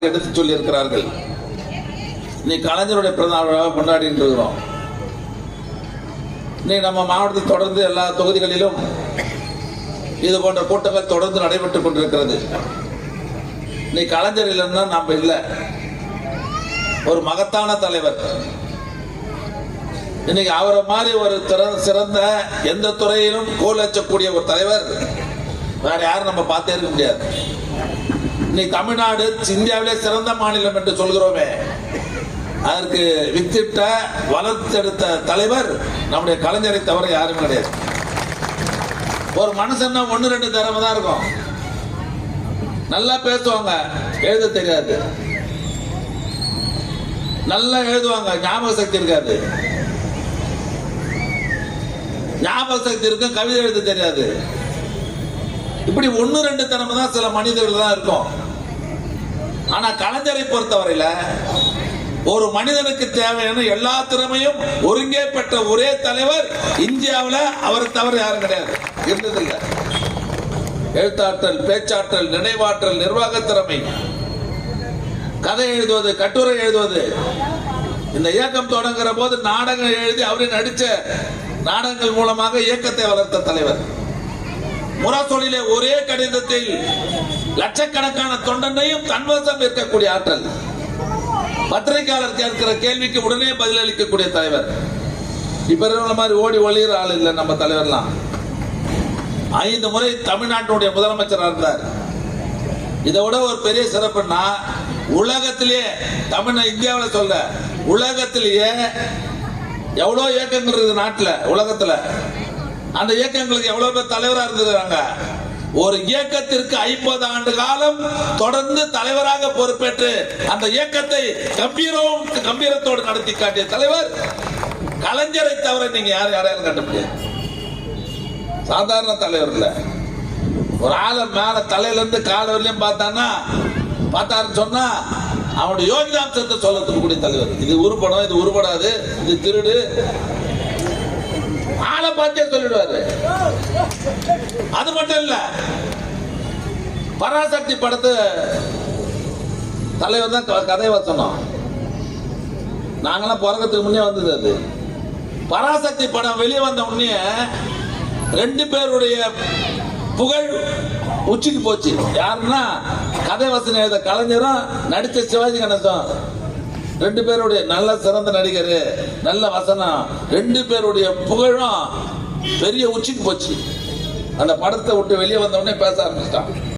எடுத்து சொல்லி இருக்கிறார்கள். நீ கலைஞருடைய பிறந்த விழாவை கொண்டாடி இருக்கிறோம். நீ நம்ம மாவட்டத்தில் தொடர்ந்து எல்லா தொகுதிகளிலும் இது போன்ற கூட்டங்கள் தொடர்ந்து நடைபெற்றுக் கொண்டிருக்கிறது. நீ கலைஞர் இல்லைன்னா நம்ம இல்லை. ஒரு மகத்தான தலைவர். இன்னைக்கு அவரை மாதிரி ஒரு சிறந்த எந்த துறையிலும் கோலச்சக்கூடிய ஒரு தலைவர் வேற யாரும் நம்ம பார்த்தே இருக்க முடியாது. இன்னைக்கு தமிழ்நாடு இந்தியாவிலே சிறந்த மாநிலம் என்று சொல்கிறோமே, அதற்கு வித்திட்ட வளர்த்தெடுத்த தலைவர் நம்முடைய கலைஞரை தவிர யாரும் கிடையாது. ஒரு மனுஷன்னா 1-2 திறமை தான் இருக்கும். நல்லா பேசுவாங்க, எழுத தெரியாது. நல்லா எழுதுவாங்க, ஞாபக சக்தி இருக்காது. ஞாபக சக்தி இருக்கும், கவிதை எழுத தெரியாது. இப்படி 1-2 திறமை தான் சில மனிதர்கள் தான் இருக்கும். ஆனா கலைஞரை பொறுத்தவரையில ஒரு மனிதனுக்கு தேவையான எல்லா திறமையும் ஒருங்கே பெற்ற ஒரே தலைவர் இந்தியாவில் அவரை தவிர யாரும் கிடையாது, இருந்ததில்லை. எழுத்தாற்றல், பேச்சாற்றல், நினைவாற்றல், நிர்வாக திறமை, கதை எழுதுவது, கட்டுரை எழுதுவது. இந்த இயக்கம் தொடங்குற போது நாடகம் எழுதி அவரை நடிச்ச நாடகங்கள் மூலமாக இயக்கத்தை வளர்த்த தலைவர். முரசொலியிலே ஒரே கடிதத்தில் லட்சக்கணக்கான தொண்டனையும் தன்வசம் இருக்கக்கூடிய ஆற்றல். பத்திரிகையாளர் கேட்கிற கேள்விக்கு உடனே பதிலளிக்கக்கூடிய தலைவர். இப்ப மாதிரி ஓடி ஒளிகிற ஆள் இல்லை நம்ம தலைவர்லாம். 5 முறை தமிழ்நாட்டுடைய முதலமைச்சராக இருந்தார். இதை விட ஒரு பெரிய சிறப்புன்னா, உலகத்திலேயே இந்தியாவில் சொல்ல, உலகத்திலேயே எவ்வளவு இயக்கங்கள் இருக்குது நாட்டில், உலகத்துல அந்த இயக்கங்களுக்கு எவ்வளவு பேர் தலைவராக இருந்திருக்காங்க. ஒரு இயக்கத்திற்கு 50 ஆண்டு காலம் தொடர்ந்து தலைவராக பொறுப்பேற்று அந்த இயக்கத்தை கம்பீரத்தோடு நடத்தி காட்டிய தலைவர் கலைஞரை தவிர நீங்க யாரையும் கட்ட முடியாது. சாதாரண தலைவர் இல்ல. ஒரு ஆளை மேல தலையில இருந்து கால வரலையும் பார்த்தாருன்னு சொன்னா அவனுடைய யோகிதாம்சத்தை சொல்லத்துக்கு கூடிய தலைவர். இது உருப்படும், இது உருப்படாது, இது திருடு, ஆளை பார்த்தே சொல்லிடுவாரு. அது மட்டும் இல்ல, பராசக்தி படத்து தலைவர் தான் கதை வசனம். நாங்கெல்லாம் பிறக்கிறதுக்கு முன்னே வந்தது. அது பராசக்தி படம் வெளியே வந்த உடனே 2 பேருடைய புகழ் உச்சிக்கு போச்சு. யாருன்னா கதை வசனம் எழுத கலைஞரும் நடித்த சிவாஜி கணேசன். 2 பேருடைய நல்ல சிறந்த நடிகர், நல்ல வசனம், 2 பேருடைய புகழும் பெரிய உச்சிக்கு போச்சு. அந்த படத்தை விட்டு வெளியே வந்த உடனே பேச ஆரம்பிச்சிட்டான்.